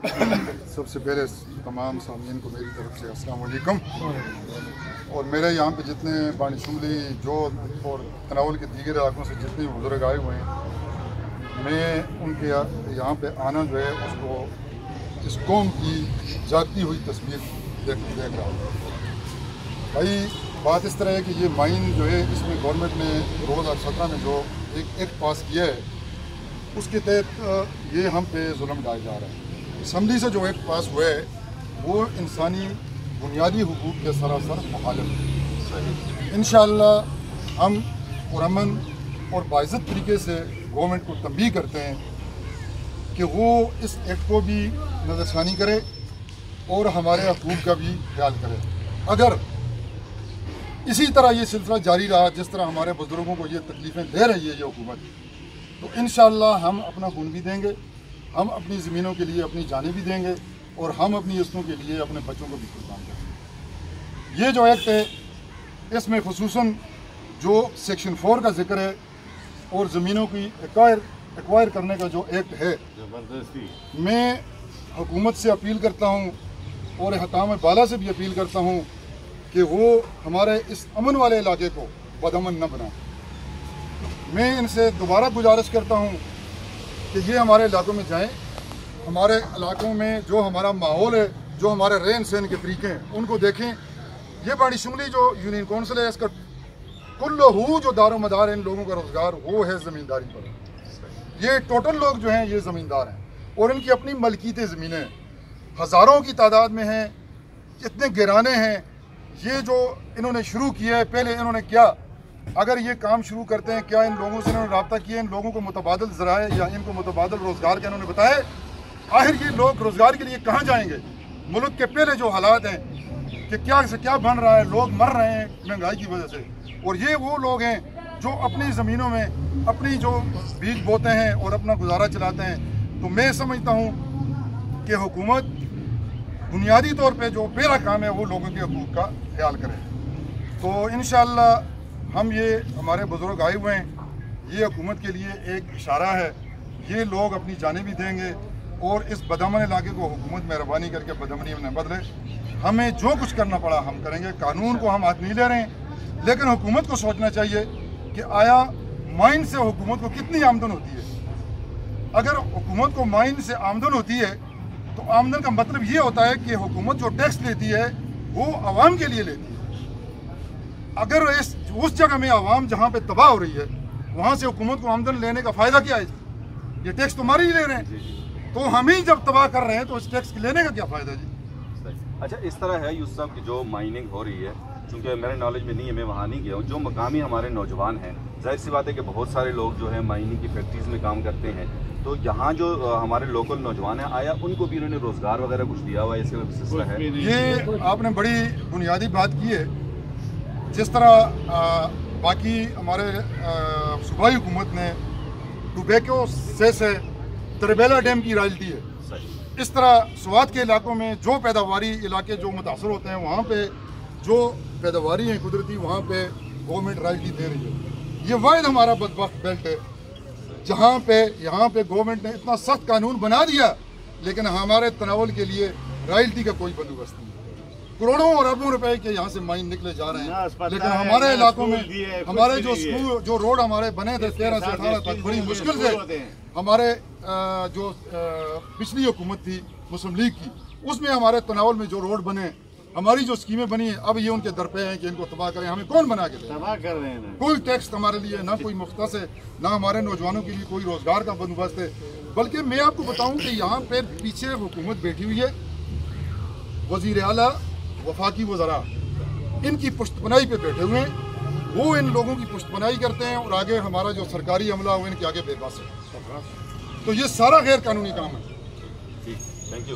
سب سے پہلے تمام سامعین کو میری طرف سے السلام علیکم۔ اور میرے یہاں پہ جتنے بانی شملی جو اور تناول کے دیگر علاقوں سے جتنے بزرگ آئے ہوئے ہیں، میں ان کے یہاں پہ آنا جو ہے اس کو اس قوم کی جاگتی ہوئی تصویر دیکھ رہا ہوں۔ بھائی بات اس طرح ہے کہ یہ مائن جو ہے اس میں گورنمنٹ نے 2017 میں جو ایک ایکٹ پاس کیا ہے اس کے تحت یہ ہم پہ ظلم ڈالا جا رہا ہے۔ اسمبلی سے جو ایکٹ پاس ہوا ہے وہ انسانی بنیادی حقوق کے سراسر مخالف ہے۔ انشاءاللہ ہم پرامن اور باعزت طریقے سے گورنمنٹ کو تنبیہ کرتے ہیں کہ وہ اس ایکٹ کو بھی نظر ثانی کرے اور ہمارے حقوق کا بھی خیال کرے۔ اگر اسی طرح یہ سلسلہ جاری رہا جس طرح ہمارے بزرگوں کو یہ تکلیفیں دے رہی ہے یہ حکومت، تو انشاءاللہ ہم اپنا خون بھی دیں گے، ہم اپنی زمینوں کے لیے اپنی جانیں بھی دیں گے اور ہم اپنی عزتوں کے لیے اپنے بچوں کو بھی قربان کریں گے۔ یہ جو ایکٹ ہے اس میں خصوصاً جو سیکشن 4 کا ذکر ہے اور زمینوں کی ایکوائر کرنے کا جو ایکٹ ہے، میں حکومت سے اپیل کرتا ہوں اور حکام بالا سے بھی اپیل کرتا ہوں کہ وہ ہمارے اس امن والے علاقے کو بدامن نہ بنائیں۔ میں ان سے دوبارہ گزارش کرتا ہوں کہ یہ ہمارے علاقوں میں جائیں، ہمارے علاقوں میں جو ہمارا ماحول ہے، جو ہمارے رہن سہن کے طریقے ہیں ان کو دیکھیں۔ یہ بانی شملی جو یونین کونسل ہے اس کا کل جو دار و مدار ہے ان لوگوں کا روزگار وہ ہے زمینداری پر۔ یہ ٹوٹل لوگ جو ہیں یہ زمیندار ہیں اور ان کی اپنی ملکیت زمینیں ہزاروں کی تعداد میں ہیں، اتنے گرانے ہیں۔ یہ جو انہوں نے شروع کیا ہے، پہلے انہوں نے کیا، اگر یہ کام شروع کرتے ہیں، کیا ان لوگوں سے انہوں نے رابطہ کیا، ان لوگوں کو متبادل ذرائع یا ان کو متبادل روزگار کے انہوں نے بتایا، آخر یہ لوگ روزگار کے لیے کہاں جائیں گے؟ ملک کے پہلے جو حالات ہیں کہ کیا سے کیا بن رہا ہے، لوگ مر رہے ہیں مہنگائی کی وجہ سے، اور یہ وہ لوگ ہیں جو اپنی زمینوں میں اپنی جو بیج بوتے ہیں اور اپنا گزارا چلاتے ہیں۔ تو میں سمجھتا ہوں کہ حکومت بنیادی طور پہ جو پہلا کام ہے وہ لوگوں کے حقوق کا خیال کرے۔ تو انشاءاللہ ہم یہ ہمارے بزرگ آئے ہوئے ہیں، یہ حکومت کے لیے ایک اشارہ ہے، یہ لوگ اپنی جانیں بھی دیں گے اور اس بدامن علاقے کو حکومت مہربانی کر کے بدامنی میں نہ بدلے۔ ہمیں جو کچھ کرنا پڑا ہم کریں گے، قانون کو ہم ہاتھ نہیں لے رہے ہیں، لیکن حکومت کو سوچنا چاہیے کہ آیا مائن سے حکومت کو کتنی آمدن ہوتی ہے۔ اگر حکومت کو مائن سے آمدن ہوتی ہے تو آمدن کا مطلب یہ ہوتا ہے کہ حکومت جو ٹیکس لیتی ہے وہ عوام کے لیے لیتی ہے۔ اگر اس جگہ میں عوام جہاں پہ تباہ ہو رہی ہے وہاں سے حکومت کو آمدن لینے کا فائدہ کیا ہے؟ یہ ٹیکس تمہارے ہی لے رہے ہیں، تو ہم ہی جب تباہ کر رہے ہیں تو اس ٹیکس لینے کا کیا فائدہ جی؟ اچھا، اس طرح ہے یوسف صاحب کی جو مائننگ ہو رہی ہے، چونکہ میرے نالج میں نہیں ہے، میں وہاں نہیں گیا ہوں، جو مقامی ہمارے نوجوان ہیں، ظاہر سی بات ہے کہ بہت سارے لوگ جو ہیں مائننگ کی فیکٹریز میں کام کرتے ہیں، تو یہاں جو ہمارے لوکل نوجوان ہیں، آیا ان کو بھی انہوں نے روزگار وغیرہ کچھ دیا ہوا ہے؟ اس کا سلسلہ ہے؟ یہ آپ نے بڑی بنیادی بات کی ہے۔ جس طرح باقی ہمارے صوبائی حکومت نے ٹوبیکو سے تربیلا ڈیم کی رائلٹی ہے، اس طرح سوات کے علاقوں میں جو پیداواری علاقے جو متاثر ہوتے ہیں وہاں پہ جو پیداواری ہیں قدرتی وہاں پہ گورنمنٹ رائلٹی دے رہی ہے۔ یہ واحد ہمارا بدبخت بیلٹ ہے جہاں پہ یہاں پہ گورنمنٹ نے اتنا سخت قانون بنا دیا لیکن ہمارے تناول کے لیے رائلٹی کا کوئی بندوبست نہیں۔ کروڑوں اور اربوں روپے کے یہاں سے مائن نکلے جا رہے ہیں، لیکن ہمارے علاقوں میں ہمارے جو روڈ ہمارے بنے تھے 13 سے 18 تک بڑی مشکل سے، ہمارے جو پچھلی حکومت تھی مسلم لیگ کی اس میں ہمارے تناول میں جو روڈ بنے، ہماری جو اسکیمیں بنی ہیں، اب یہ ان کے در پہ ہیں کہ ان کو تباہ کریں۔ ہمیں کون بنا کے دے؟ تباہ کر رہے ہیں۔ کوئی ٹیکس ہمارے لیے نہ کوئی مختص ہے، نہ ہمارے نوجوانوں کے لیے کوئی روزگار کا بندوبست ہے۔ بلکہ میں آپ کو بتاؤں کہ یہاں پہ پیچھے حکومت بیٹھی ہوئی ہے، وزیر اعلیٰ وفاقی وزراء ان کی پشت پناہی پہ بیٹھے ہوئے ہیں، وہ ان لوگوں کی پشت پناہی کرتے ہیں اور آگے ہمارا جو سرکاری عملہ ہو ان کے آگے بے بس ہے۔ تو یہ سارا غیر قانونی کام ہے۔ تھینک یو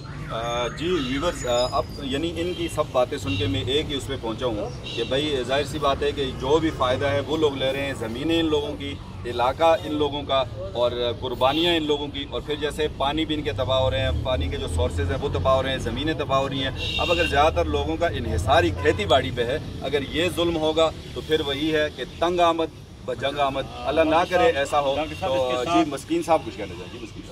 جی ویورز، اب یعنی ان کی سب باتیں سن کے میں ایک ہی اس پہ پہنچا ہوں کہ بھائی ظاہر سی بات ہے کہ جو بھی فائدہ ہے وہ لوگ لے رہے ہیں، زمینیں ان لوگوں کی، علاقہ ان لوگوں کا اور قربانیاں ان لوگوں کی، اور پھر جیسے پانی بھی ان کے تباہ ہو رہے ہیں، پانی کے جو سورسز ہیں وہ تباہ ہو رہے ہیں، زمینیں تباہ ہو رہی ہیں۔ اب اگر زیادہ تر لوگوں کا انحصار ہی کھیتی باڑی پہ ہے، اگر یہ ظلم ہوگا تو پھر وہی ہے کہ تنگ آمد جنگ آمد، اللہ نہ کرے ایسا ہو۔ تو جی مسکین صاحب کچھ کہنا چاہیں؟ جی مسکین